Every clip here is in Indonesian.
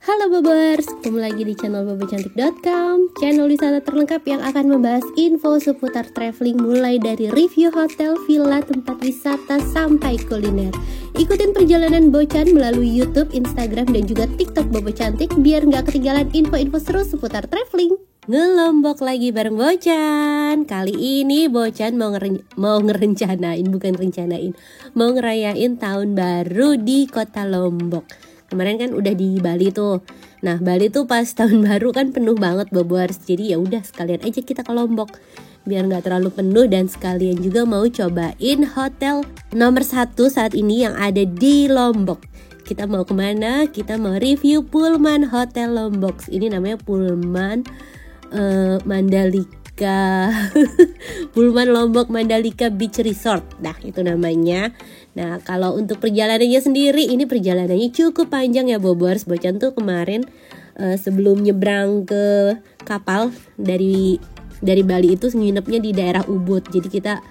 Halo Bobers, ketemu lagi di channel bobocantik.com, channel wisata terlengkap yang akan membahas info seputar traveling mulai dari review hotel, villa, tempat wisata, sampai kuliner. Ikutin perjalanan Bocan melalui YouTube, Instagram, dan juga TikTok Bobo Cantik biar nggak ketinggalan info-info seru seputar traveling. Ngelombok lagi bareng Bocan. Kali ini Bocan mau ngerayain tahun baru di kota Lombok. Kemarin kan udah di Bali tuh. Nah, Bali tuh pas tahun baru kan penuh banget Bobors. Jadi ya udah sekalian aja kita ke Lombok biar nggak terlalu penuh, dan sekalian juga mau cobain hotel nomor 1 saat ini yang ada di Lombok. Kita mau kemana? Kita mau review Pullman Hotel Lombok. Ini namanya Pullman Mandalika Pullman Lombok Mandalika Beach Resort. Nah, itu namanya. Nah, kalau untuk perjalanannya sendiri, ini perjalanannya cukup panjang ya Bobors. Bocan tuh kemarin sebelum nyebrang ke kapal dari Bali itu nginepnya di daerah Ubud. Jadi kita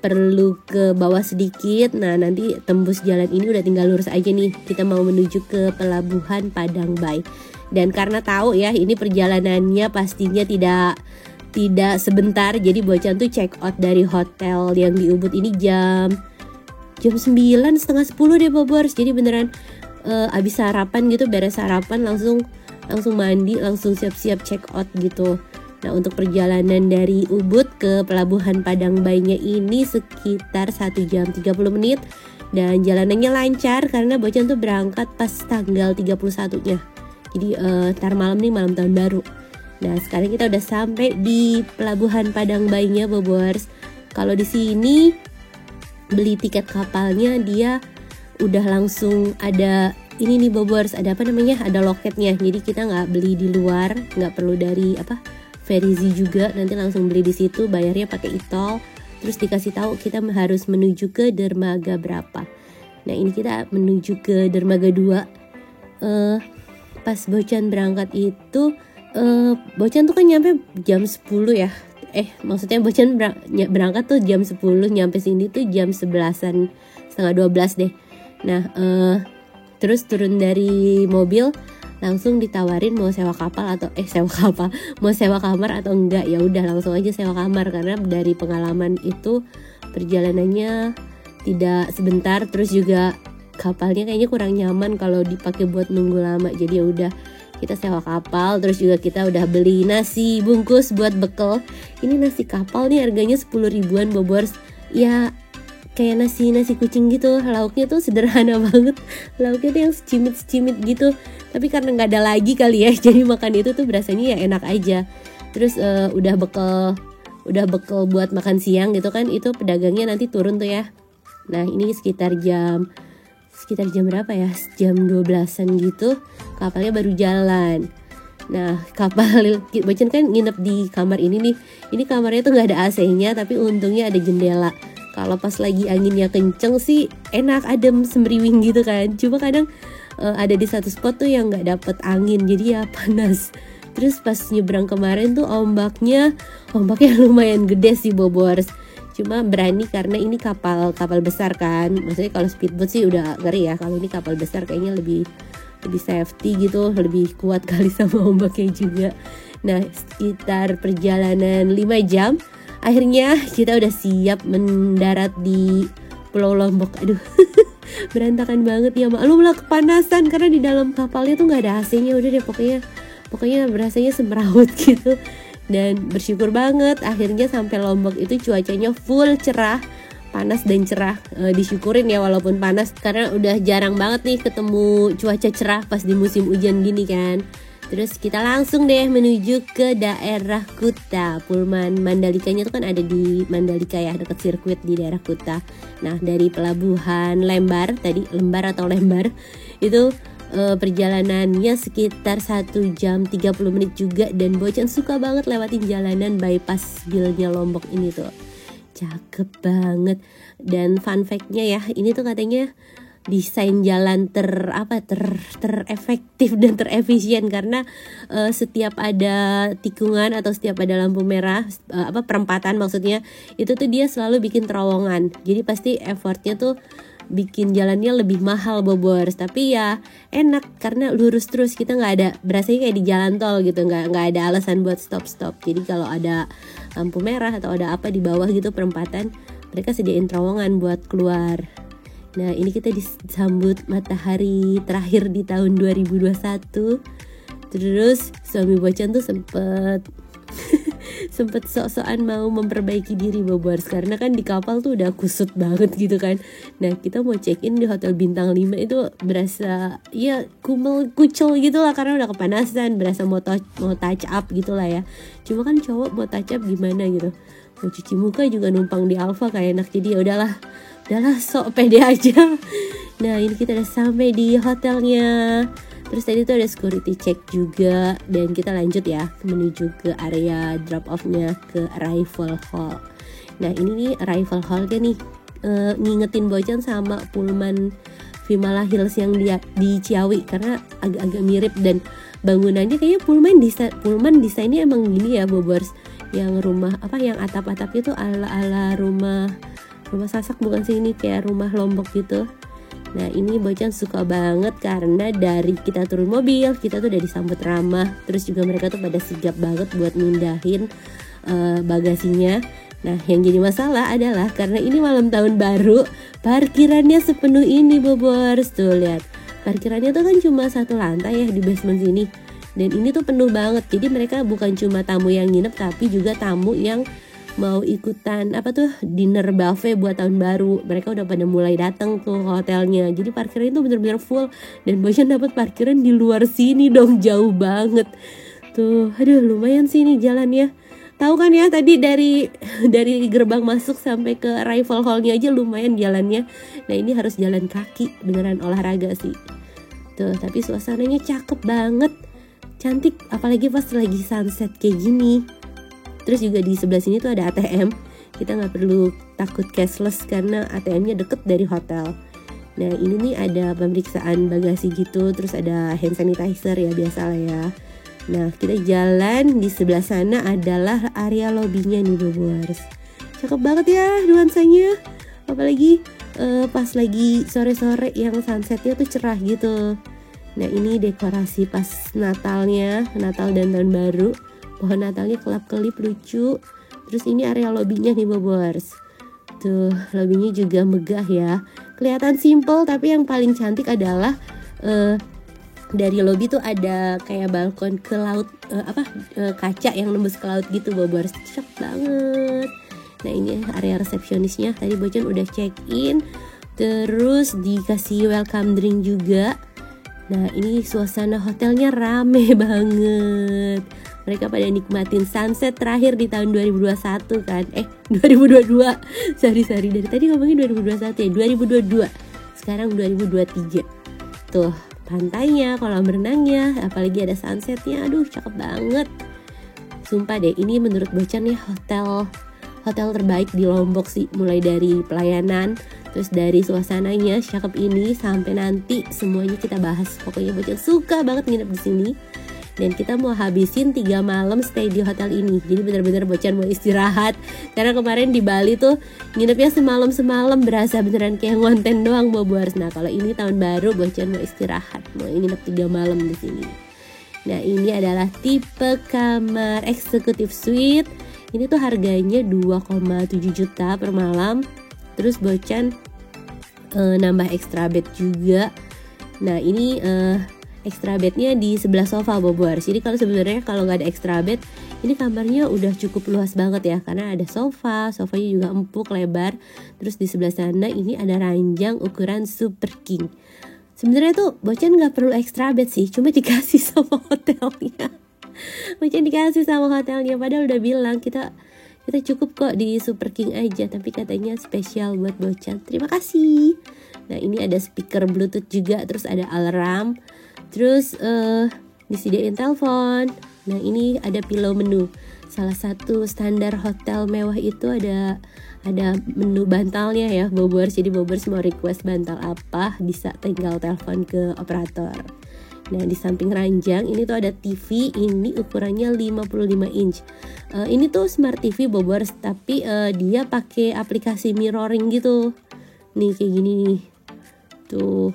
perlu ke bawah sedikit. Nah, nanti tembus jalan ini udah tinggal lurus aja nih. Kita mau menuju ke pelabuhan Padang Bay. Dan karena tahu ya ini perjalanannya pastinya tidak sebentar, jadi Bocan tuh check out dari hotel yang di Ubud ini jam 9, setengah 10 deh Bobors. Jadi beneran abis sarapan gitu, beres sarapan langsung mandi, langsung siap-siap check out gitu. Nah, untuk perjalanan dari Ubud ke pelabuhan Padang Baynya ini sekitar 1 jam 30 menit. Dan jalanannya lancar karena Bocan tuh berangkat pas tanggal 31-nya. Jadi ntar malam nih, malam tahun baru. Nah, sekarang kita udah sampai di pelabuhan Padang Baynya Bobors. Kalau di sini beli tiket kapalnya dia udah langsung ada ini nih Bobors, ada apa namanya, ada loketnya. Jadi kita nggak beli di luar, nggak perlu dari Verizi juga, nanti langsung beli di situ, bayarnya pakai e-tol, terus dikasih tahu kita harus menuju ke dermaga berapa. Nah, ini kita menuju ke dermaga 2. Pas Bocan berangkat itu Bocan tuh kan nyampe jam 10 ya. Maksudnya Bocan berangkat tuh jam 10, nyampe sini tuh jam 11-an, setengah 12 deh. Nah, terus turun dari mobil langsung ditawarin mau sewa kapal atau mau sewa kamar atau enggak. Ya udah langsung aja sewa kamar karena dari pengalaman itu perjalanannya tidak sebentar, terus juga kapalnya kayaknya kurang nyaman kalau dipakai buat nunggu lama. Jadi ya udah kita sewa kapal, terus juga kita udah beli nasi bungkus buat bekal. Ini nasi kapal nih harganya 10 ribuan Bobors. Ya kayak nasi kucing gitu. Lauknya tuh sederhana banget. Lauknya tuh yang secimit gitu. Tapi karena nggak ada lagi kali ya, jadi makan itu tuh berasanya ya enak aja. Terus udah bekal buat makan siang gitu kan. Itu pedagangnya nanti turun tuh ya. Nah, ini sekitar jam berapa ya? Jam 12-an gitu. Kapalnya baru jalan. Nah, kapal Bocan kan nginep di kamar ini nih. Ini kamarnya tuh nggak ada AC-nya, tapi untungnya ada jendela. Kalau pas lagi anginnya kenceng sih enak, adem, semriwing gitu kan. Cuma kadang ada di satu spot tuh yang nggak dapet angin, jadi ya panas. Terus pas nyebrang kemarin tuh ombaknya lumayan gede sih Bobors. Cuma berani karena ini kapal besar kan. Maksudnya kalau speedboat sih udah ngeri ya. Kalau ini kapal besar kayaknya lebih safety gitu, lebih kuat kali sama ombaknya juga. Nah, sekitar perjalanan 5 jam akhirnya kita udah siap mendarat di Pulau Lombok. Aduh, berantakan banget ya, maklum lah kepanasan karena di dalam kapalnya tuh nggak ada AC-nya. Udah deh pokoknya berasanya semrawut gitu. Dan bersyukur banget akhirnya sampai Lombok itu cuacanya full cerah, panas dan cerah. Disyukurin ya walaupun panas, karena udah jarang banget nih ketemu cuaca cerah pas di musim hujan gini kan. Terus kita langsung deh menuju ke daerah Kuta. Pullman Mandalikanya itu kan ada di Mandalika ya, dekat sirkuit di daerah Kuta. Nah, dari pelabuhan Lembar itu perjalanannya sekitar 1 jam 30 menit juga. Dan Bocan suka banget lewatin jalanan bypass Gilnya Lombok ini tuh, cakep banget. Dan fun fact-nya ya, ini tuh katanya desain jalan terefektif dan terefisien karena setiap ada tikungan atau setiap ada lampu merah, perempatan maksudnya, itu tuh dia selalu bikin terowongan. Jadi pasti effortnya tuh bikin jalannya lebih mahal Bobors, tapi ya enak karena lurus terus, kita nggak ada berasanya kayak di jalan tol gitu, nggak ada alasan buat stop. Jadi kalau ada lampu merah atau ada apa di bawah gitu perempatan, mereka sediain terowongan buat keluar. Nah ini kita disambut matahari terakhir di tahun 2021. Terus suami Bocan tuh sempet sok-sokan mau memperbaiki diri Bobors, karena kan di kapal tuh udah kusut banget gitu kan. Nah kita mau check in di hotel bintang 5 itu berasa ya kucel gitu lah, karena udah kepanasan, berasa mau touch up gitu lah ya. Cuma kan cowok mau touch up gimana gitu, mau cuci muka juga numpang di Alfa kayak enak. Jadi ya udahlah sok pede aja. Nah ini kita udah sampai di hotelnya. Terus tadi tuh ada security check juga, dan kita lanjut ya menuju ke area drop off-nya ke arrival hall. Nah ini nih arrival hall-nya nih ngingetin Bocan sama Pullman Vimala Hills yang di Ciawi, karena agak-agak mirip, dan bangunannya kayaknya Pullman desainnya emang gini ya Bobors. Yang rumah yang atap-atapnya tuh ala rumah Sasak bukan sih, ini kayak rumah Lombok gitu. Nah ini Bocan suka banget karena dari kita turun mobil kita tuh udah disambut ramah. Terus juga mereka tuh pada sigap banget buat mindahin bagasinya. Nah yang jadi masalah adalah karena ini malam tahun baru, parkirannya sepenuh ini Bobors. Tuh lihat, parkirannya tuh kan cuma satu lantai ya di basement sini, dan ini tuh penuh banget. Jadi mereka bukan cuma tamu yang nginep, tapi juga tamu yang mau ikutan dinner buffet buat tahun baru. Mereka udah pada mulai datang tuh ke hotelnya. Jadi parkiran itu bener-bener full, dan Bocan dapat parkiran di luar sini dong, jauh banget. Tuh, aduh lumayan sih nih jalannya. Tahu kan ya tadi dari gerbang masuk sampai ke arrival hall-nya aja lumayan jalannya. Nah, ini harus jalan kaki, beneran olahraga sih. Tuh, tapi suasananya cakep banget. Cantik, apalagi pas lagi sunset kayak gini. Terus juga di sebelah sini tuh ada ATM. Kita nggak perlu takut cashless karena ATM-nya deket dari hotel. Nah ini nih ada pemeriksaan bagasi gitu. Terus ada hand sanitizer ya, biasa lah ya. Nah kita jalan, di sebelah sana adalah area lobbynya nih Bobors. Cakep banget ya nuansanya. Apalagi pas lagi sore-sore yang sunsetnya tuh cerah gitu. Nah ini dekorasi pas Natalnya, Natal dan Tahun Baru. Pohon Natalnya kelap-kelip lucu. Terus ini area lobbynya nih Bobors. Tuh lobbynya juga megah ya. Kelihatan simple, tapi yang paling cantik adalah dari lobby tuh ada kayak balkon ke laut, kaca yang nembus ke laut gitu Bobors. Cakep banget. Nah ini area resepsionisnya. Tadi Bocan udah check in. Terus dikasih welcome drink juga. Nah ini suasana hotelnya rame banget. Mereka pada nikmatin sunset terakhir di tahun 2021 kan. 2022. Sorry dari tadi ngomongin 2021 ya. 2022. Sekarang 2023. Tuh pantainya, kolam renangnya, apalagi ada sunsetnya. Aduh cakep banget. Sumpah deh, ini menurut Bocan ya hotel terbaik di Lombok sih. Mulai dari pelayanan, terus dari suasananya cakep ini, sampai nanti semuanya kita bahas. Pokoknya Bocan suka banget nginep di sini. Dan kita mau habisin 3 malam stay di hotel ini. Jadi bener-bener Bocan mau istirahat. Karena kemarin di Bali tuh nginepnya semalam berasa beneran kayak ngonten doang Bobors. Nah kalau ini tahun baru Bocan mau istirahat, mau nginep 3 malam di sini. Nah ini adalah tipe kamar eksekutif suite. Ini tuh harganya 2,7 juta per malam. Terus Bocan nambah extra bed juga. Nah ini extra bednya di sebelah sofa Bobors. Jadi sebenarnya kalau nggak ada extra bed, ini kamarnya udah cukup luas banget ya, karena ada sofanya juga empuk lebar. Terus di sebelah sana ini ada ranjang ukuran super king. Sebenarnya tuh Bocan nggak perlu extra bed sih, cuma dikasih sama hotelnya. Bocan dikasih sama hotelnya, padahal udah bilang kita cukup kok di super king aja, tapi katanya spesial buat Bocan. Terima kasih. Nah ini ada speaker bluetooth juga, terus ada alarm. Terus disediain telepon. Nah ini ada pillow menu. Salah satu standar hotel mewah itu ada menu bantalnya ya Bobors. Jadi Bobors mau request bantal apa, bisa tinggal telepon ke operator. Nah di samping ranjang ini tuh ada TV. Ini ukurannya 55 inch. Ini tuh smart TV Bobors, tapi dia pakai aplikasi mirroring gitu. Nih kayak gini nih. Tuh.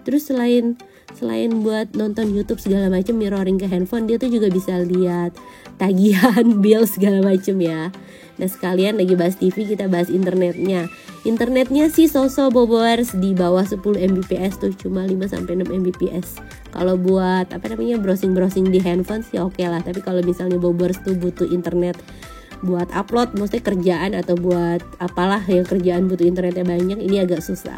Terus selain buat nonton YouTube segala macam, mirroring ke handphone, dia tuh juga bisa lihat tagihan bill segala macam ya. Nah sekalian lagi bahas TV, kita bahas internetnya. Internetnya sih so-so Bobers, di bawah 10 Mbps tuh, cuma 5-6 Mbps. Kalau buat browsing di handphone sih oke lah. Tapi kalau misalnya Bobers tuh butuh internet buat upload, maksudnya kerjaan atau buat apalah yang kerjaan butuh internetnya banyak, ini agak susah.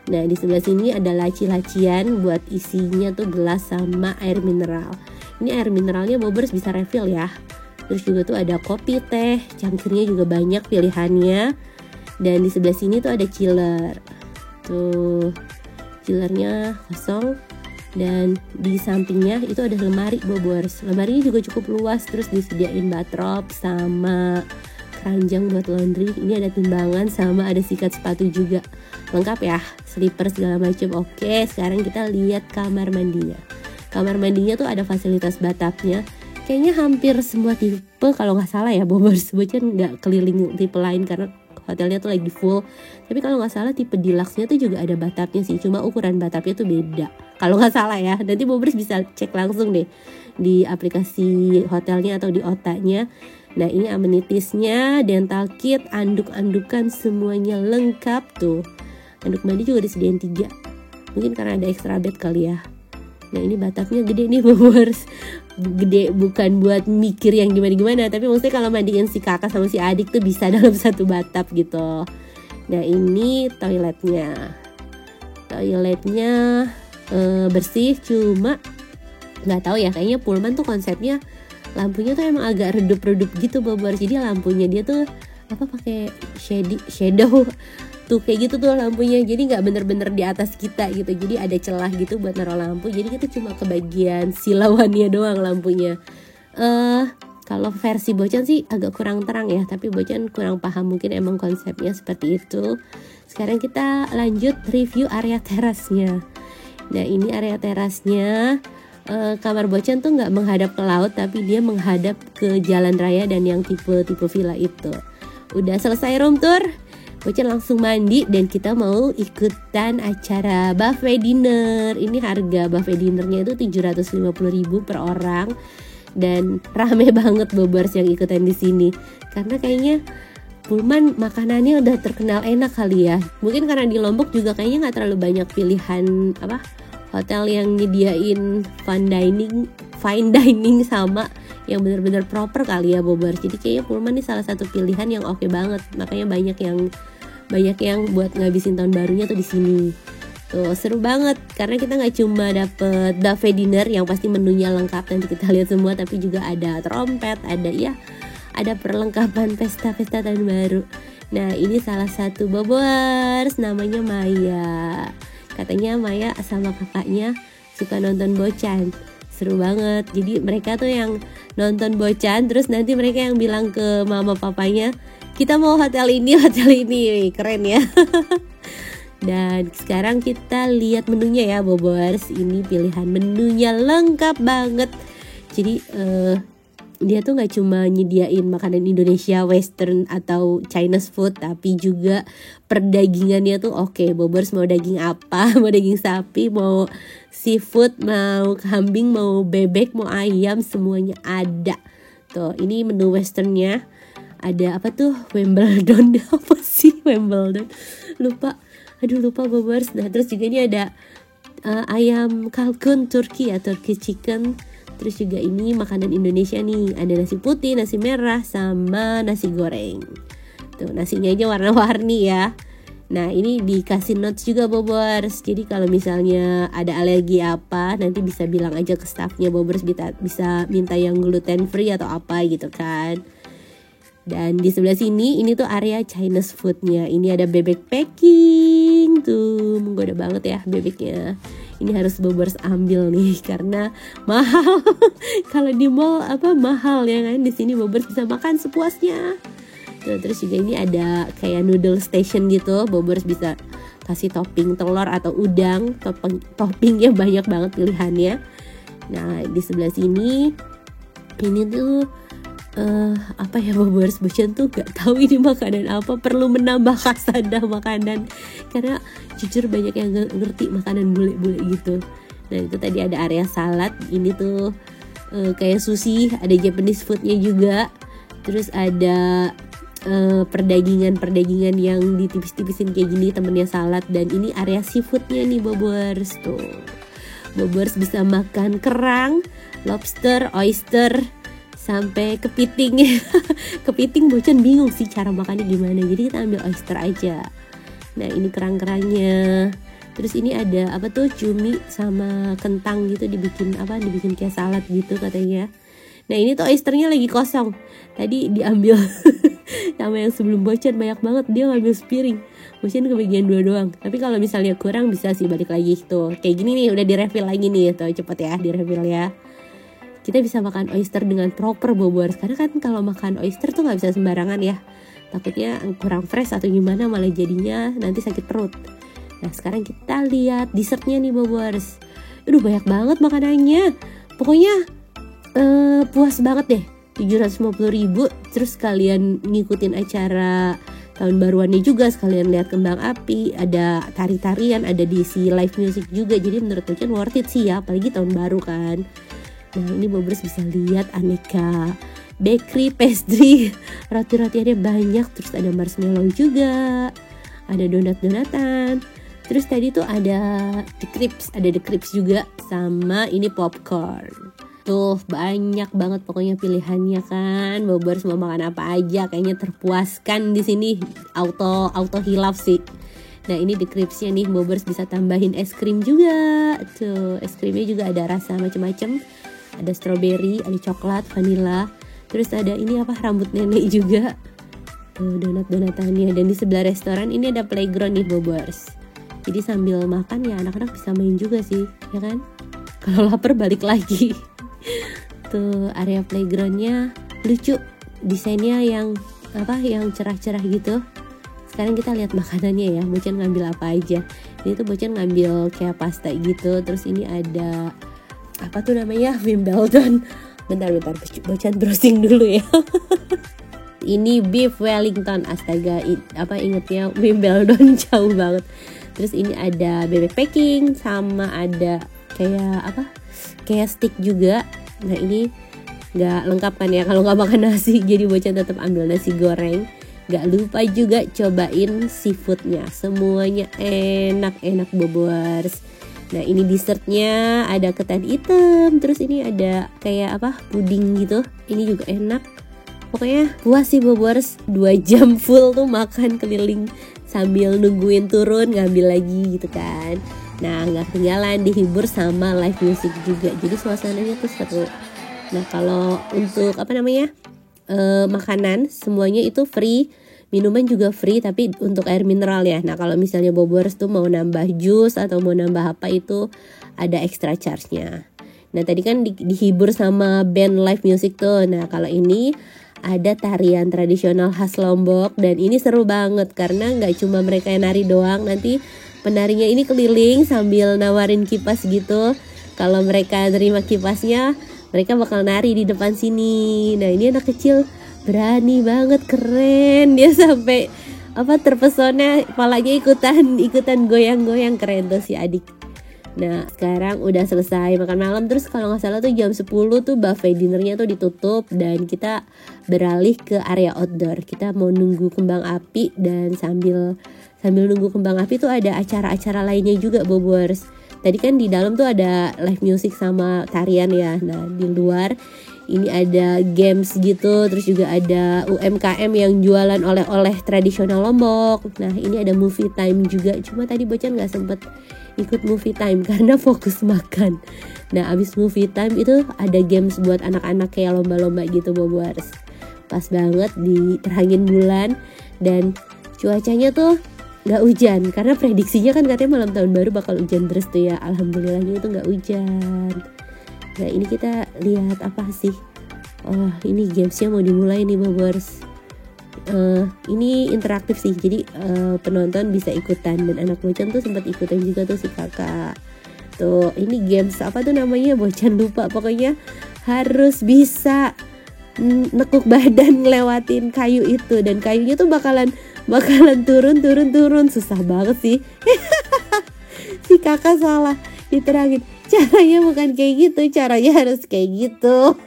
Nah di sebelah sini ada laci-lacian buat isinya tuh gelas sama air mineral. Ini air mineralnya Bobers bisa refill ya. Terus juga tuh ada kopi, teh, cangkirnya juga banyak pilihannya. Dan di sebelah sini tuh ada chiller. Tuh chillernya kosong. Dan di sampingnya itu ada lemari Bobers. Lemarinya juga cukup luas, terus disediain bathrobe sama keranjang buat laundry. Ini ada timbangan sama ada sikat sepatu juga. Lengkap ya, slipper segala macam. Oke, sekarang kita lihat kamar mandinya. Kamar mandinya tuh ada fasilitas bathtubnya. Kayaknya hampir semua tipe kalau nggak salah ya Bobers. Bocan nggak keliling tipe lain karena hotelnya tuh lagi full. Tapi kalau nggak salah tipe deluxe-nya tuh juga ada bathtubnya sih. Cuma ukuran bathtubnya tuh beda. Kalau nggak salah ya. Nanti Bobers bisa cek langsung deh di aplikasi hotelnya atau di otaknya. Nah ini amenitiesnya, dental kit, anduk-andukan semuanya lengkap tuh. Anduk mandi juga disediain 3. Mungkin karena ada extra bed kali ya. Nah ini bathtubnya gede nih Bobers. Gede bukan buat mikir yang gimana-gimana, tapi maksudnya kalau mandiin si kakak sama si adik tuh bisa dalam satu bathtub gitu. Nah ini toiletnya bersih, cuma nggak tahu ya, kayaknya Pullman tuh konsepnya lampunya tuh emang agak redup-redup gitu Bobers. Jadi lampunya dia tuh pakai shadow tuh kayak gitu tuh lampunya, jadi nggak bener-bener di atas kita gitu, jadi ada celah gitu buat naruh lampu, jadi kita cuma ke bagian silauannya doang lampunya. Kalau versi Bocan sih agak kurang terang ya, tapi Bocan kurang paham, mungkin emang konsepnya seperti itu. Sekarang kita lanjut review area terasnya. Nah ini area terasnya, kamar Bocan tuh nggak menghadap ke laut, tapi dia menghadap ke jalan raya dan yang tipe villa itu. Udah selesai room tour, Bocan langsung mandi dan kita mau ikutan acara buffet dinner. Ini harga buffet dinnernya itu 750.000 per orang. Dan rame banget Bobers yang ikutan di sini. Karena kayaknya Pullman makanannya udah terkenal enak kali ya. Mungkin karena di Lombok juga kayaknya nggak terlalu banyak pilihan hotel yang nyediain fine dining sama yang benar-benar proper kali ya Bobers. Jadi kayaknya Pullman ini salah satu pilihan yang oke banget. Makanya banyak yang buat ngabisin tahun barunya tuh di sini. Tuh seru banget karena kita nggak cuma dapet buffet dinner yang pasti menunya lengkap, nanti kita lihat semua, tapi juga ada trompet, ada perlengkapan pesta tahun baru. Nah ini salah satu Bobers namanya Maya. Katanya Maya sama kakaknya suka nonton Bocan. Seru banget. Jadi mereka tuh yang nonton Bocan, terus nanti mereka yang bilang ke mama papanya, kita mau hotel ini. Keren ya. Dan sekarang kita lihat menunya ya Bobers. Ini pilihan menunya lengkap banget. Jadi dia tuh gak cuma nyediain makanan Indonesia, Western atau Chinese food, tapi juga perdagingannya tuh oke. Bobers mau daging apa, mau daging sapi, mau seafood, mau kambing, mau bebek, mau ayam, semuanya ada. Tuh ini menu Westernnya. Ada apa tuh, Wimbledon, apa sih Wimbledon, lupa Bobers. Nah terus juga ini ada ayam kalkun Turki ya, Turkish chicken. Terus juga ini makanan Indonesia nih, ada nasi putih, nasi merah, sama nasi goreng. Tuh nasinya aja warna-warni ya. Nah ini dikasih notes juga Bobers. Jadi kalau misalnya ada alergi apa, nanti bisa bilang aja ke staffnya Bobers, bisa minta yang gluten free atau apa gitu kan. Dan di sebelah sini ini tuh area Chinese foodnya. Ini ada bebek packing tuh, menggoda banget ya bebeknya. Ini harus Bobers ambil nih karena mahal. Kalau di mall mahal ya kan, di sini Bobers bisa makan sepuasnya. Tuh, terus juga ini ada kayak noodle station gitu. Bobers bisa kasih topping telur atau udang. Toppingnya banyak banget pilihannya. Nah di sebelah sini ini tuh apa ya Bobers, Bocan tuh gak tahu ini makanan apa, perlu menambah kasadah makanan karena jujur banyak yang gak ngerti makanan bule-bule gitu. Nah itu tadi ada area salad, ini tuh kayak sushi, ada Japanese foodnya juga, terus ada perdagingan yang ditipis-tipisin kayak gini temennya salad, dan ini area seafoodnya nih Bobers. Tuh Bobers bisa makan kerang, lobster, oyster, sampai kepiting. Kepiting Bocan bingung sih cara makannya gimana, jadi kita ambil oyster aja. Nah ini kerang-kerangnya, terus ini ada apa tuh, cumi sama kentang gitu, dibikin kayak salad gitu katanya. Nah ini tuh oysternya lagi kosong, tadi diambil sama yang sebelum Bocan banyak banget, dia ngambil sepiring, Bocan kebagian 2 doang. Tapi kalau misalnya kurang bisa sih balik lagi tuh, kayak gini nih udah direfill lagi nih, tuh cepet ya direfill ya. Kita bisa makan oyster dengan proper Bobers, karena kan kalau makan oyster tuh nggak bisa sembarangan ya, takutnya kurang fresh atau gimana malah jadinya nanti sakit perut. Nah sekarang kita lihat dessertnya nih Bobers. Aduh banyak banget makanannya, pokoknya puas banget deh. 750.000, terus kalian ngikutin acara tahun baruannya juga, sekalian lihat kembang api, ada tari-tarian, ada diisi live music juga. Jadi menurut Bocan worth it sih ya, apalagi tahun baru kan. Nah ini Bobers bisa lihat aneka bakery, pastry, roti-rotiannya banyak, terus ada marshmallow juga, ada donat-donatan, terus tadi tuh ada the crepes juga, sama ini popcorn. Tuh banyak banget pokoknya pilihannya kan, Bobers mau makan apa aja kayaknya terpuaskan di sini, auto hilaf sih. Nah ini the crepesnya nih Bobers bisa tambahin es krim juga. Tuh es krimnya juga ada rasa macam-macam. Ada strawberry, ada coklat, vanilla, terus ada ini apa, rambut nenek juga. Tuh donat-donatannya. Dan di sebelah restoran ini ada playground nih Bobers. Jadi sambil makan ya anak-anak bisa main juga sih, ya kan? Kalau lapar balik lagi. Tuh area playgroundnya lucu, desainnya yang cerah-cerah gitu. Sekarang kita lihat makanannya ya, Bocan ngambil apa aja. Ini tuh Bocan ngambil kayak pasta gitu, terus ini ada apa tuh namanya, Wimbledon. Bentar Bocan browsing dulu ya. Ini beef Wellington, astaga, ingetnya Wimbledon jauh banget. Terus ini ada bebek packing, sama ada kayak steak juga. Nah ini nggak lengkap kan ya kalau nggak makan nasi, jadi Bocan tetap ambil nasi goreng. Gak lupa juga cobain seafoodnya, semuanya enak-enak Bobers. Nah ini dessertnya ada ketan hitam, terus ini ada kayak puding gitu, ini juga enak. Pokoknya puas sih Bobers, 2 jam full tuh makan keliling sambil nungguin turun ngambil lagi gitu kan. Nah gak ketinggalan dihibur sama live music juga, jadi suasananya tuh seru. Nah kalau untuk makanan semuanya itu free, minuman juga free, tapi untuk air mineral ya. Nah kalau misalnya Bobers tuh mau nambah jus atau mau nambah apa itu ada extra charge-nya. Nah tadi kan dihibur sama band live music tuh. Nah kalau ini ada tarian tradisional khas Lombok, dan ini seru banget karena nggak cuma mereka yang nari doang, nanti penarinya ini keliling sambil nawarin kipas gitu. Kalau mereka terima kipasnya, mereka bakal nari di depan sini. Nah ini anak kecil berani banget, keren. Dia sampai terpesona, kepalanya ikutan goyang-goyang, keren tuh si adik. Nah sekarang udah selesai makan malam, terus kalau nggak salah tuh jam 10 tuh buffet dinnernya tuh ditutup, dan kita beralih ke area outdoor. Kita mau nunggu kembang api, dan sambil nunggu kembang api tuh ada acara-acara lainnya juga Bobers. Tadi kan di dalam tuh ada live music sama tarian ya. Nah di luar ini ada games gitu, terus juga ada UMKM yang jualan oleh-oleh tradisional Lombok. Nah ini ada movie time juga, cuma tadi Bocan nggak sempet ikut movie time karena fokus makan. Nah abis movie time itu ada games buat anak-anak kayak lomba-lomba gitu Bobers. Pas banget diterangin bulan, dan cuacanya tuh nggak hujan, karena prediksinya kan katanya malam tahun baru bakal hujan deras tuh ya. Alhamdulillahnya itu nggak hujan. Nah ini kita lihat apa sih, oh ini gamesnya mau dimulai nih Bobers. Ini interaktif sih, jadi penonton bisa ikutan, dan anak Bocan tuh sempat ikutan juga tuh si kakak. Tuh ini games apa tuh namanya Bocan lupa, pokoknya harus bisa nekuk badan ngelewatin kayu itu, dan kayunya tuh bakalan turun, susah banget sih. Si kakak salah diterangin, caranya bukan kayak gitu, caranya harus kayak gitu.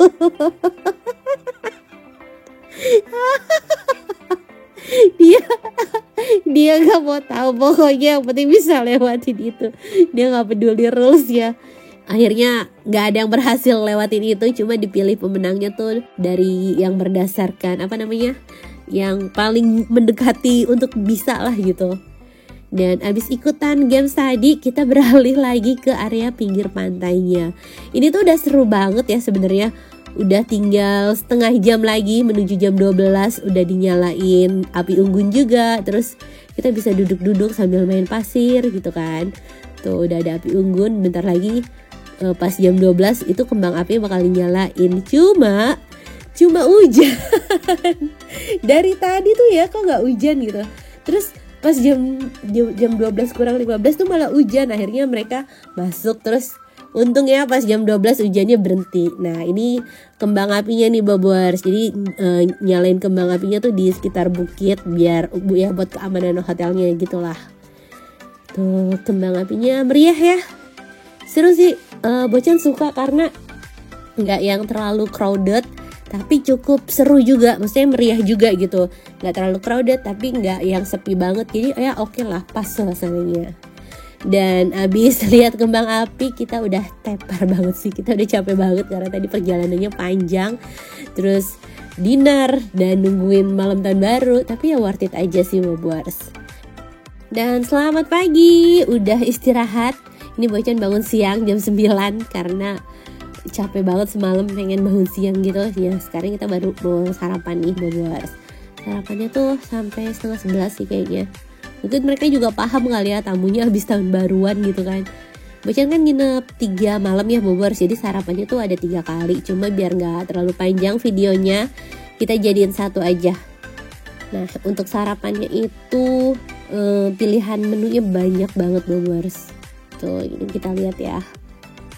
dia nggak mau tahu, pokoknya yang penting bisa lewatin itu. Dia nggak peduli rules ya. Akhirnya nggak ada yang berhasil lewatin itu, cuma dipilih pemenangnya tuh dari yang berdasarkan apa namanya, yang paling mendekati untuk bisa lah gitu. Dan abis ikutan games tadi, kita beralih lagi ke area pinggir pantainya. Ini tuh udah seru banget ya sebenarnya. Udah tinggal setengah jam lagi menuju jam 12, udah dinyalain api unggun juga. Terus kita bisa duduk-duduk sambil main pasir gitu kan. Tuh udah ada api unggun, bentar lagi pas jam 12 itu kembang api bakal dinyalain. Cuma hujan. Dari tadi tuh ya kok nggak hujan gitu. Terus pas jam 12 kurang 15 tuh malah hujan. Akhirnya mereka masuk, terus untungnya pas jam 12 hujannya berhenti. Nah ini kembang apinya nih Bobors. Jadi nyalain kembang apinya tuh di sekitar bukit biar ya buat keamanan hotelnya gitulah. Tuh kembang apinya meriah ya. Seru sih, Bocan suka karena nggak yang terlalu crowded tapi cukup seru juga, maksudnya meriah juga gitu. Nggak terlalu crowded tapi nggak yang sepi banget, jadi ya oke lah, pas suasananya. Dan abis lihat kembang api kita udah tepar banget sih, kita udah capek banget karena tadi perjalanannya panjang. Terus dinner dan nungguin malam tahun baru, tapi ya worth it aja sih Bobors. Dan selamat pagi, udah istirahat. Ini Bocan bangun siang jam 9 karena capek banget semalam, pengen bangun siang gitu ya. Sekarang kita baru mau sarapan nih Bobors. Sarapannya tuh sampai setengah 11 sih kayaknya. Mungkin mereka juga paham kali ya, tamunya habis tahun baruan gitu kan. Bocan kan nginep 3 malam ya Bobors, jadi sarapannya tuh ada 3 kali. Cuma biar gak terlalu panjang videonya, kita jadiin satu aja. Nah untuk sarapannya itu pilihan menunya banyak banget Bobors. Tuh ini kita lihat ya.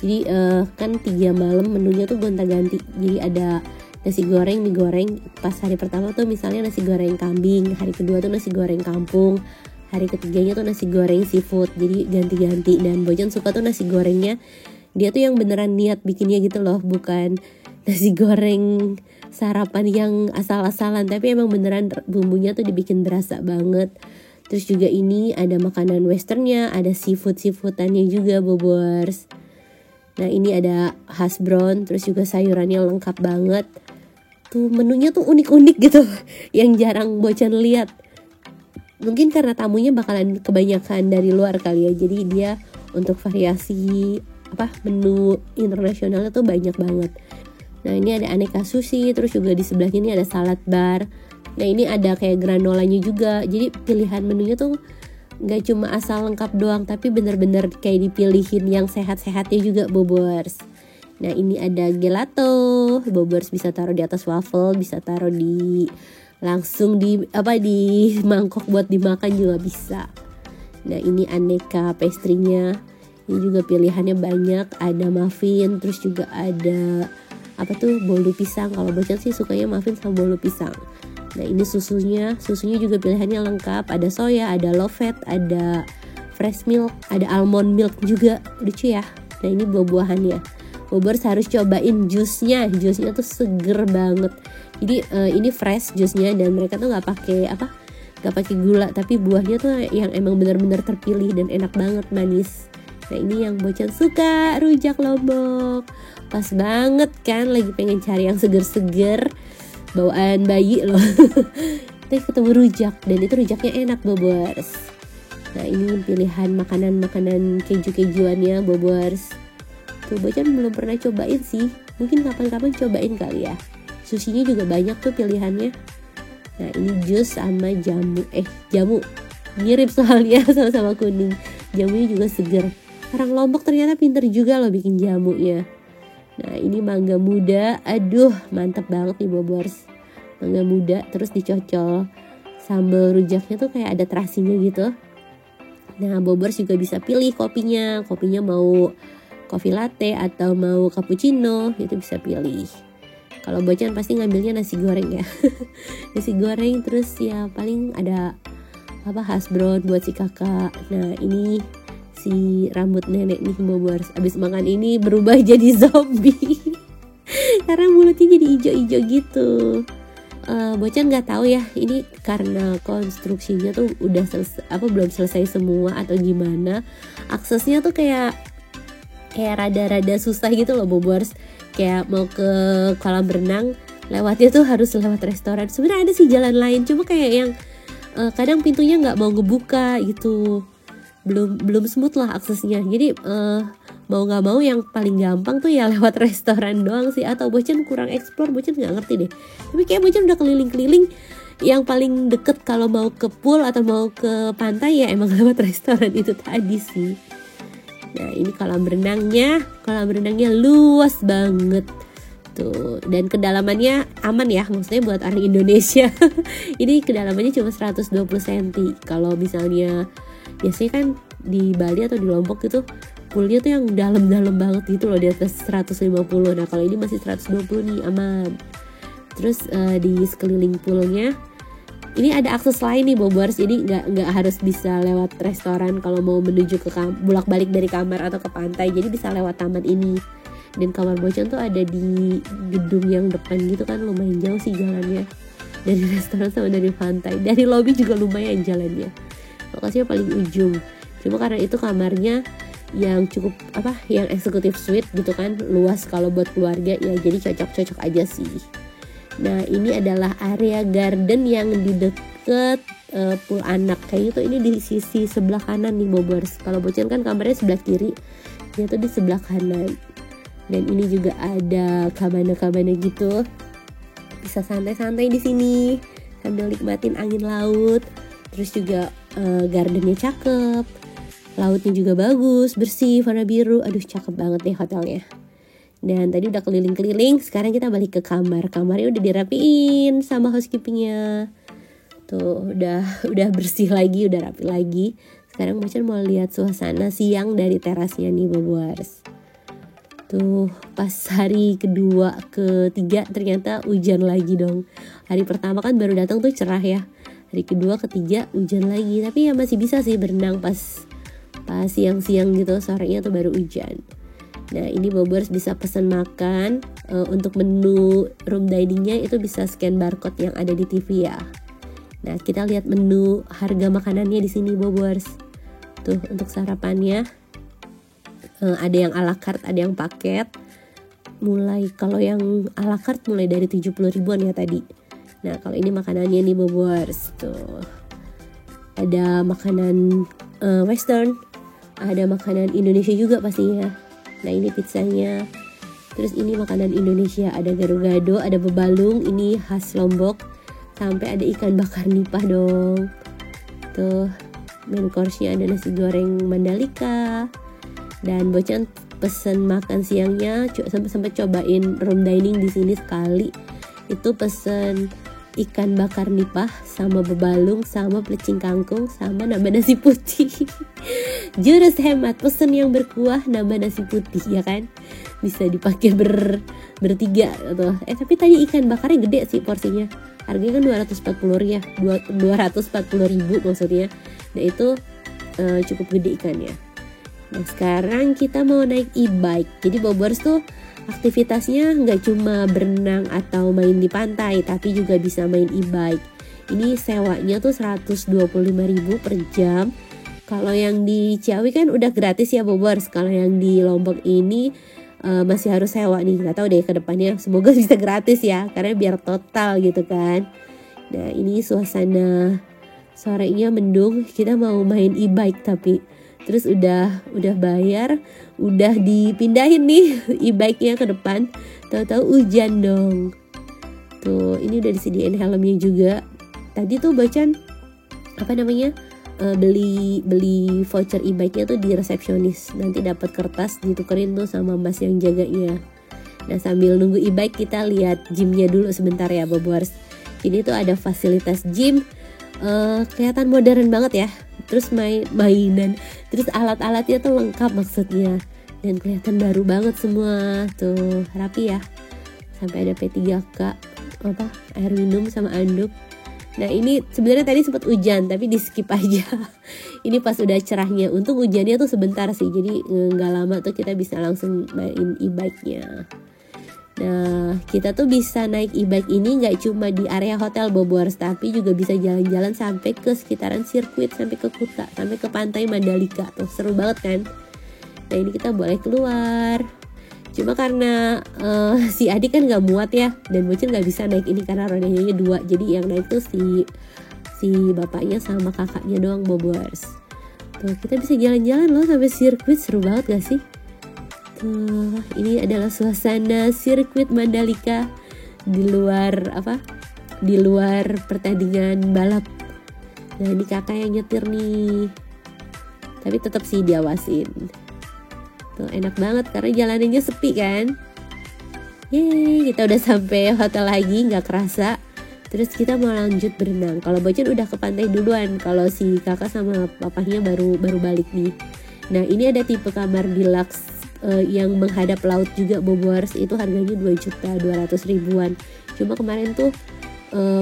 Jadi kan 3 malam menunya tuh gonta-ganti. Jadi ada nasi goreng, mie goreng. Pas hari pertama tuh misalnya nasi goreng kambing, hari kedua tuh nasi goreng kampung, hari ketiganya tuh nasi goreng seafood. Jadi ganti-ganti. Dan Bocan suka tuh nasi gorengnya, dia tuh yang beneran niat bikinnya gitu loh, bukan nasi goreng sarapan yang asal-asalan, tapi emang beneran bumbunya tuh dibikin berasa banget. Terus juga ini ada makanan westernnya, ada seafood-seafoodannya juga Bobors. Nah ini ada hash brown, terus juga sayurannya lengkap banget. Tuh menunya tuh unik-unik gitu, yang jarang Bocan lihat. Mungkin karena tamunya bakalan kebanyakan dari luar kali ya, jadi dia untuk variasi menu internasionalnya tuh banyak banget. Nah ini ada aneka sushi, terus juga di sebelahnya ini ada salad bar. Nah ini ada kayak granolanya juga. Jadi pilihan menunya tuh gak cuma asal lengkap doang, tapi bener-bener kayak dipilihin yang sehat-sehatnya juga Bobors. Nah ini ada gelato, Bobors bisa taruh di atas waffle, bisa taruh langsung di mangkok buat dimakan juga bisa. Nah ini aneka pastry-nya, ini juga pilihannya banyak, ada muffin, terus juga ada bolu pisang. Kalau Bocan sih sukanya muffin sama bolu pisang. Nah ini susunya juga pilihannya lengkap, ada soya, ada low fat, ada fresh milk, ada almond milk juga, lucu ya. Nah ini buah-buahannya, Bobors harus cobain jusnya tuh seger banget. Jadi ini fresh jusnya, dan mereka tuh nggak pakai gula, tapi buahnya tuh yang emang benar-benar terpilih dan enak banget, manis. Nah ini yang Bocan suka, rujak Lombok, pas banget kan lagi pengen cari yang seger-seger. Bawaan bayi loh. Terus ketemu rujak, dan itu rujaknya enak Bobors. Nah ini pilihan makanan keju-kejuannya Bobors. Tuh Bocan belum pernah cobain sih, mungkin kapan-kapan cobain kali ya. Sushinya juga banyak tuh pilihannya. Nah ini jus sama jamu mirip soalnya, sama-sama kuning. Jamunya juga seger. Orang Lombok ternyata pinter juga loh bikin jamunya. Nah ini mangga muda, aduh mantep banget nih Bobors. Mangga muda terus dicocol sambal rujaknya tuh kayak ada terasinya gitu. Nah Bobors juga bisa pilih kopinya mau kopi latte atau mau cappuccino, itu bisa pilih. Kalau Bocan pasti ngambilnya nasi goreng ya. Nasi goreng, terus ya paling ada hasbro buat si kakak. Nah ini si rambut nenek nih Bobors, abis makan ini berubah jadi zombie. Karena mulutnya jadi hijau-hijau gitu. Bocan nggak tahu ya, ini karena konstruksinya tuh udah belum selesai semua atau gimana. Aksesnya tuh kayak rada-rada susah gitu loh Bobors. Kayak mau ke kolam renang, lewatnya tuh harus lewat restoran. Sebenarnya ada sih jalan lain, cuma kayak yang kadang pintunya nggak mau ngebuka gitu. Belum smooth lah aksesnya. Jadi mau nggak mau yang paling gampang tuh ya lewat restoran doang sih. Atau Bocan kurang explore, Bocan nggak ngerti deh. Tapi kayak Bocan udah keliling-keliling. Yang paling deket kalau mau ke pool atau mau ke pantai ya emang lewat restoran itu tadi sih. Nah ini kolam renangnya luas banget tuh, dan kedalamannya aman ya, maksudnya buat orang Indonesia. Ini kedalamannya cuma 120 cm. Kalau misalnya biasanya kan di Bali atau di Lombok gitu poolnya tuh yang dalam-dalam banget gitu loh, di atas 150. Nah kalau ini masih 120 nih, aman. Terus di sekeliling poolnya ini ada akses lain nih Bobors, jadi nggak harus bisa lewat restoran kalau mau menuju ke bolak-balik dari kamar atau ke pantai, jadi bisa lewat taman ini. Dan kamar Bocan tuh ada di gedung yang depan gitu kan, lumayan jauh sih jalannya dari restoran sama dari pantai. Dari lobi juga lumayan jalannya, lokasinya paling ujung. Cuma karena itu kamarnya yang cukup yang executive suite gitu kan, luas kalau buat keluarga ya, jadi cocok aja sih. Nah ini adalah area garden yang di deket pool anak kayak gitu. Ini di sisi sebelah kanan nih Bobors. Kalau Bocan kan kamarnya sebelah kiri, dia tuh di sebelah kanan. Dan ini juga ada cabana gitu, bisa santai-santai di sini sambil nikmatin angin laut. Terus juga gardennya cakep, lautnya juga bagus, bersih, warna biru. Aduh cakep banget deh hotelnya. Dan tadi udah keliling-keliling, sekarang kita balik ke kamar. Kamarnya udah dirapiin sama housekeepingnya. Tuh udah bersih lagi, udah rapi lagi. Sekarang Bocan mau lihat suasana siang dari terasnya nih Bobors. Tuh pas hari kedua ketiga ternyata hujan lagi dong. Hari pertama kan baru datang tuh cerah ya. Hari kedua ketiga hujan lagi. Tapi ya masih bisa sih berenang pas siang-siang gitu, sorenya tuh baru hujan. Nah ini Bobors bisa pesan makan. Untuk menu room diningnya itu bisa scan barcode yang ada di TV ya. Nah kita lihat menu harga makanannya di sini Bobors. Tuh untuk sarapannya ada yang ala carte, ada yang paket. Kalau yang ala carte mulai dari 70 ribuan ya tadi. Nah kalau ini makanannya nih Bobors. Tuh ada makanan western, ada makanan Indonesia juga pastinya. Nah ini pizzanya. Terus ini makanan Indonesia, ada gado-gado, ada bebalung, ini khas Lombok. Sampai ada ikan bakar nipah dong. Tuh main course-nya ada nasi goreng Mandalika. Dan Bocan pesen makan siangnya sempat cobain room dining di sini sekali. Itu pesen ikan bakar nipah sama bebalung sama pelecing kangkung sama nambah nasi putih. Jurus hemat, pesen yang berkuah nambah nasi putih ya kan, bisa dipakai bertiga atau tapi tadi ikan bakarnya gede sih porsinya, harganya kan 240 ribu maksudnya. Nah itu cukup gede ikannya. Nah sekarang kita mau naik e-bike. Jadi Bobors tuh aktivitasnya nggak cuma berenang atau main di pantai, tapi juga bisa main e-bike. Ini sewanya tuh 125 ribu per jam. Kalau yang di Ciawi kan udah gratis ya Bobors. Kalau yang di Lombok ini masih harus sewa nih. Gak tahu deh ke depannya, semoga bisa gratis ya, karena biar total gitu kan. Nah ini suasana sorenya mendung. Kita mau main e-bike tapi terus udah bayar, udah dipindahin nih e-bike-nya ke depan, tahu-tahu hujan dong. Tuh ini udah disediain helmnya juga. Tadi tuh Bocan beli voucher e-bike-nya tuh di resepsionis. Nanti dapat kertas ditukerin tuh sama mas yang jaganya. Nah sambil nunggu e-bike kita lihat gymnya dulu sebentar ya Bobors. Ini tuh ada fasilitas gym, kelihatan modern banget ya. Terus mainan, terus alat-alatnya tuh lengkap maksudnya. Dan kelihatan baru banget semua, tuh rapi ya. sampai ada P3K apa air minum sama anduk. Nah ini sebenarnya tadi sempat hujan tapi di skip aja. Ini pas udah cerahnya. Untung hujannya tuh sebentar sih, jadi nggak lama tuh kita bisa langsung main e-bike-nya. Nah kita tuh bisa naik e-bike ini nggak cuma di area hotel Bobors, tapi juga bisa jalan-jalan sampai ke sekitaran sirkuit, sampai ke Kuta, sampai ke pantai Mandalika. Tuh seru banget kan. Nah ini kita boleh keluar. Cuma karena si adik kan nggak muat ya, dan bocil nggak bisa naik ini karena rodanya 2. Jadi yang naik tuh si bapaknya sama kakaknya doang Bobors. Tuh kita bisa jalan-jalan loh sampai sirkuit, seru banget gak sih? Tuh ini adalah suasana sirkuit Mandalika di luar pertandingan balap. Nah ini kakak yang nyetir nih, tapi tetap sih diawasin. Tuh enak banget karena jalanannya sepi kan. Yeay, kita udah sampai hotel lagi, nggak kerasa. Terus kita mau lanjut berenang. Kalau Bocan udah ke pantai duluan, kalau si kakak sama papahnya baru balik nih. Nah ini ada tipe kamar deluxe yang menghadap laut juga Bobors, itu harganya 2.200.000-an. Cuma kemarin tuh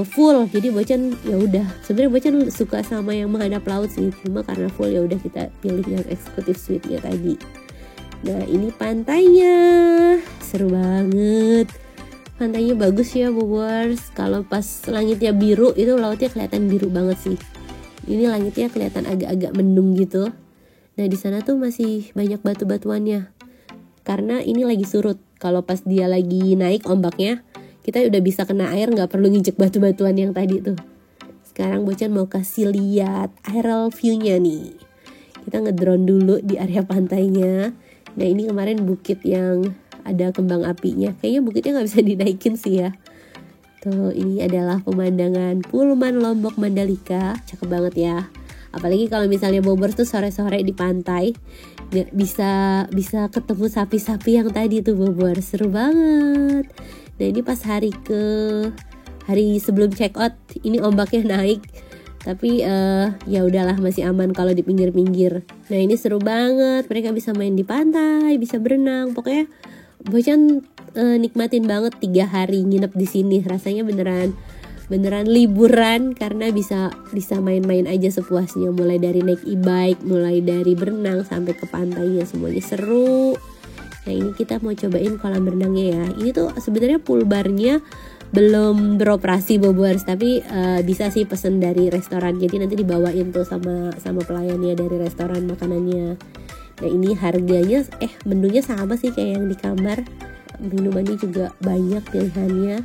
full, jadi Bocan ya udah. Sebenarnya Bocan suka sama yang menghadap laut sih, cuma karena full ya udah kita pilih yang eksekutif suite-nya tadi. Nah ini pantainya, seru banget. Pantainya bagus ya Bobors. Kalau pas langitnya biru itu lautnya kelihatan biru banget sih. Ini langitnya kelihatan agak-agak mendung gitu. Nah di sana tuh masih banyak batu-batuannya. Karena ini lagi surut. Kalau pas dia lagi naik ombaknya, kita udah bisa kena air, nggak perlu nginjek batu-batuan yang tadi tuh. Sekarang Bocan mau kasih lihat aerial view-nya nih. Kita ngedrone dulu di area pantainya. Nah ini kemarin bukit yang ada kembang apinya. Kayaknya bukitnya gak bisa dinaikin sih ya. Tuh ini adalah pemandangan Pullman Lombok Mandalika. Cakep banget ya. Apalagi kalau misalnya Bobors tuh sore-sore di pantai, bisa ketemu sapi-sapi yang tadi tuh Bobors. Seru banget. Nah ini pas hari sebelum check out, ini ombaknya naik. Tapi ya udahlah masih aman kalau di pinggir-pinggir. Nah ini seru banget, mereka bisa main di pantai, bisa berenang. Pokoknya Bocan nikmatin banget 3 hari nginep di sini. Rasanya beneran liburan karena bisa main-main aja sepuasnya. Mulai dari naik e-bike, mulai dari berenang sampai ke pantainya, semuanya seru. Nah ini kita mau cobain kolam berenangnya ya. Ini tuh sebenarnya pool barnya belum beroperasi Bobors, tapi bisa sih pesen dari restoran, jadi nanti dibawain tuh sama pelayannya dari restoran makanannya. Nah ini harganya menunya sama sih kayak yang di kamar, minumannya juga banyak pilihannya.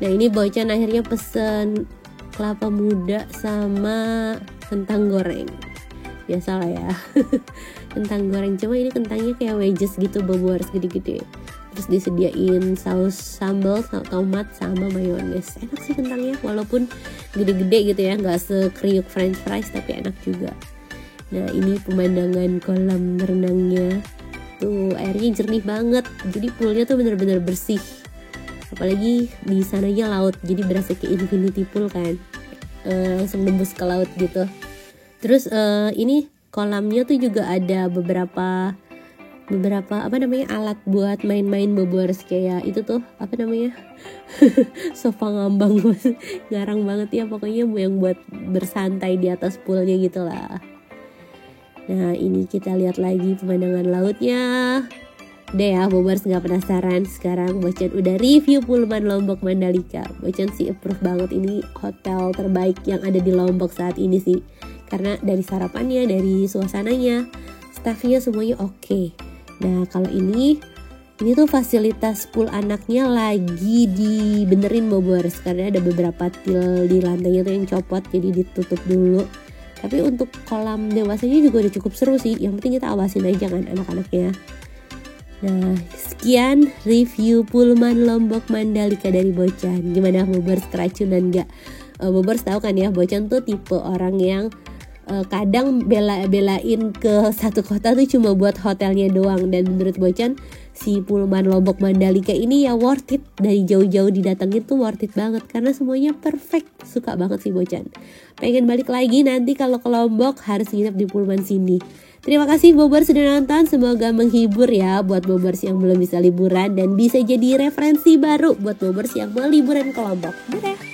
Nah ini Bocan akhirnya pesen kelapa muda sama kentang goreng, biasalah ya. Kentang goreng, cuma ini kentangnya kayak wedges gitu Bobors, gede-gede. Terus disediain saus sambal, tomat sama mayones. Enak sih kentangnya, walaupun gede-gede gitu ya, nggak sekriuk french fries tapi enak juga. Nah ini pemandangan kolam renangnya. Tuh airnya jernih banget, jadi poolnya tuh bener-bener bersih. Apalagi di sananya laut, jadi berasa kayak infinity pool kan, langsung nembus ke laut gitu. Terus ini kolamnya tuh juga ada beberapa alat buat main-main Bobors, kayak itu tuh sofa ngambang. Garang banget ya, pokoknya yang buat bersantai di atas poolnya gitu lah. Nah ini kita lihat lagi pemandangan lautnya. Udah ya Bobors, gak penasaran? Sekarang Bocan udah review Pullman Lombok Mandalika. Bocan sih approve banget, ini hotel terbaik yang ada di Lombok saat ini sih. Karena dari sarapannya, dari suasananya, staffnya semuanya oke. Nah kalau ini tuh fasilitas pool anaknya lagi dibenerin Bobors, karena ada beberapa til di lantainya tuh yang copot, jadi ditutup dulu. Tapi untuk kolam dewasanya juga udah cukup seru sih, yang penting kita awasin aja kan anak-anaknya. Nah sekian review Pullman Lombok Mandalika dari Bocan. Gimana Bobors, keracunan gak? Bobors tahu kan ya, Bocan tuh tipe orang yang kadang belain ke satu kota tuh cuma buat hotelnya doang. Dan menurut Bocan si Pullman Lombok Mandalika ini ya worth it. Dari jauh-jauh didatengin tuh worth it banget, karena semuanya perfect. Suka banget sih Bocan, pengen balik lagi nanti kalau ke Lombok harus nginep di Pullman sini. Terima kasih Bobers sudah nonton, semoga menghibur ya buat Bobers yang belum bisa liburan dan bisa jadi referensi baru buat Bobers yang mau liburan ke Lombok. Dadah.